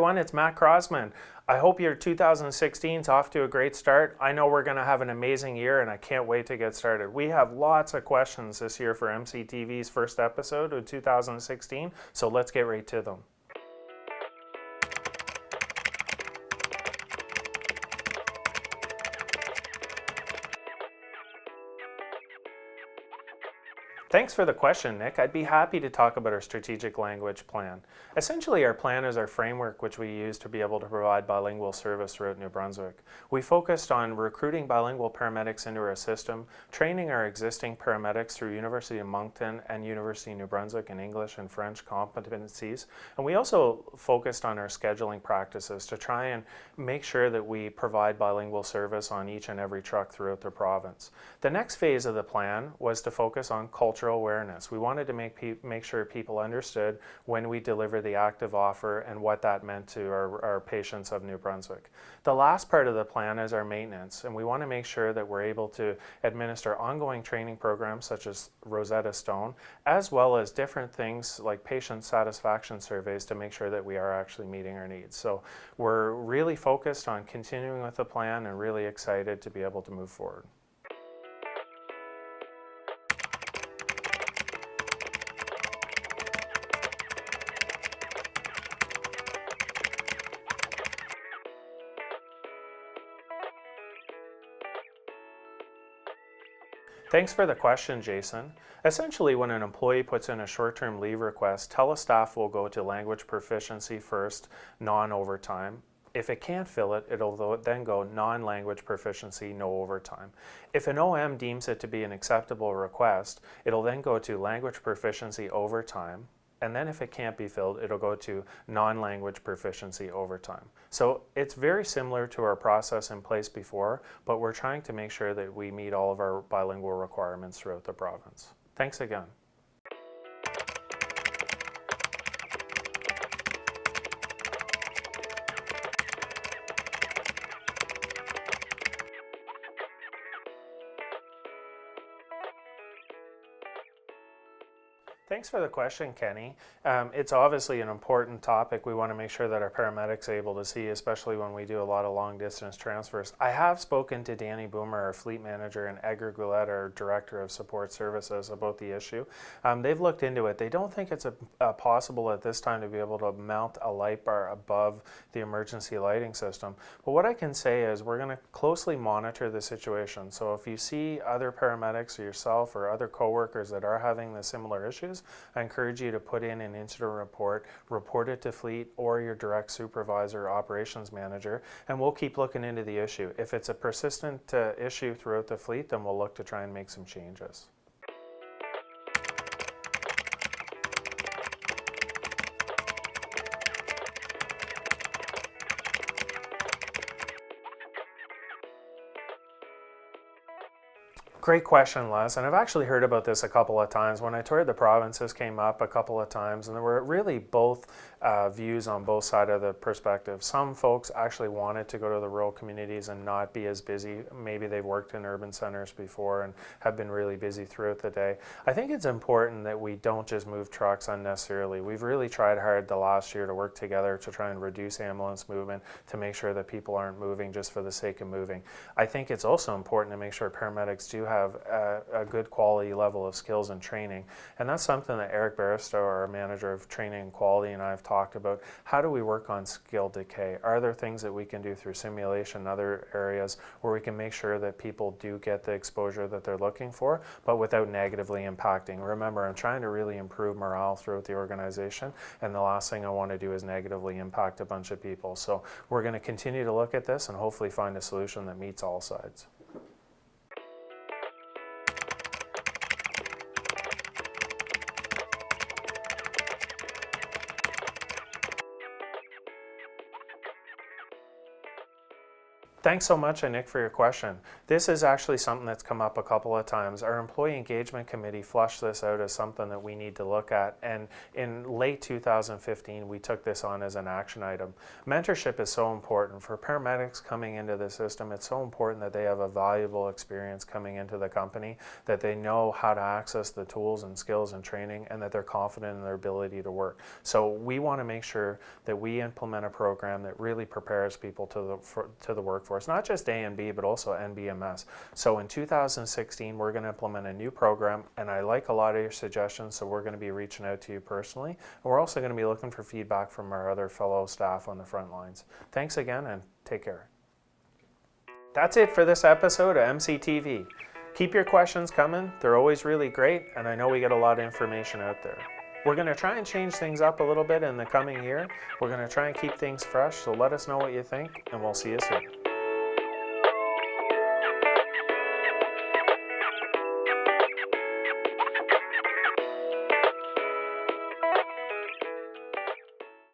everyone, it's Matt Crosman. I hope your 2016 is off to a great start. I know we're going to have an amazing year and I can't wait to get started. We have lots of questions this year for MCTV's first episode of 2016, so let's get right to them. Thanks for the question, Nick. I'd be happy to talk about our strategic language plan. Essentially, our plan is our framework which we use to be able to provide bilingual service throughout New Brunswick. We focused on recruiting bilingual paramedics into our system, training our existing paramedics through University of Moncton and University of New Brunswick in English and French competencies. And we also focused on our scheduling practices to try and make sure that we provide bilingual service on each and every truck throughout the province. The next phase of the plan was to focus on cultural awareness. We wanted to make sure people understood when we deliver the active offer and what that meant to our patients of New Brunswick. The last part of the plan is our maintenance, and we want to make sure that we're able to administer ongoing training programs such as Rosetta Stone, as well as different things like patient satisfaction surveys to make sure that we are actually meeting our needs. So we're really focused on continuing with the plan and really excited to be able to move forward. Thanks for the question, Jason. Essentially, when an employee puts in a short-term leave request, telestaff will go to language proficiency first, non-overtime. If it can't fill it, it'll then go non-language proficiency, no overtime. If an OM deems it to be an acceptable request, it'll then go to language proficiency overtime. And then if it can't be filled, it'll go to non-language proficiency overtime. So it's very similar to our process in place before, but we're trying to make sure that we meet all of our bilingual requirements throughout the province. Thanks again. Thanks for the question, Kenny. It's obviously an important topic. We want to make sure that our paramedics are able to see, especially when we do a lot of long distance transfers. I have spoken to Danny Boomer, our fleet manager, and Edgar Goulet, our director of support services, about the issue. They've looked into it. They don't think it's possible at this time to be able to mount a light bar above the emergency lighting system. But what I can say is we're going to closely monitor the situation. So if you see other paramedics or yourself or other coworkers that are having the similar issues, I encourage you to put in an incident report it to fleet or your direct supervisor or operations manager, and we'll keep looking into the issue. If it's a persistent issue throughout the fleet, then we'll look to try and make some changes. Great question, Les, and I've actually heard about this a couple of times. When I toured the province, this came up a couple of times, and there were really both views on both sides of the perspective. Some folks actually wanted to go to the rural communities and not be as busy. Maybe they've worked in urban centers before and have been really busy throughout the day. I think it's important that we don't just move trucks unnecessarily. We've really tried hard the last year to work together to try and reduce ambulance movement, to make sure that people aren't moving just for the sake of moving. I think it's also important to make sure paramedics do have a good quality level of skills and training, and that's something that Eric Barristow, our manager of training and quality, and I have talked about. How do we work on skill decay? Are there things that we can do through simulation and other areas where we can make sure that people do get the exposure that they're looking for, but without negatively impacting? Remember, I'm trying to really improve morale throughout the organization, and the last thing I want to do is negatively impact a bunch of people. So we're going to continue to look at this and hopefully find a solution that meets all sides. Thanks so much, Nick, for your question. This is actually something that's come up a couple of times. Our Employee Engagement Committee flushed this out as something that we need to look at, and in late 2015, we took this on as an action item. Mentorship is so important. For paramedics coming into the system, it's so important that they have a valuable experience coming into the company, that they know how to access the tools and skills and training, and that they're confident in their ability to work. So we want to make sure that we implement a program that really prepares people to the workforce. Not just A and B, but also NBMS. So in 2016, we're going to implement a new program, and I like a lot of your suggestions, so we're going to be reaching out to you personally. And we're also going to be looking for feedback from our other fellow staff on the front lines. Thanks again, and take care. That's it for this episode of MCTV. Keep your questions coming. They're always really great, and I know we get a lot of information out there. We're going to try and change things up a little bit in the coming year. We're going to try and keep things fresh, so let us know what you think, and we'll see you soon.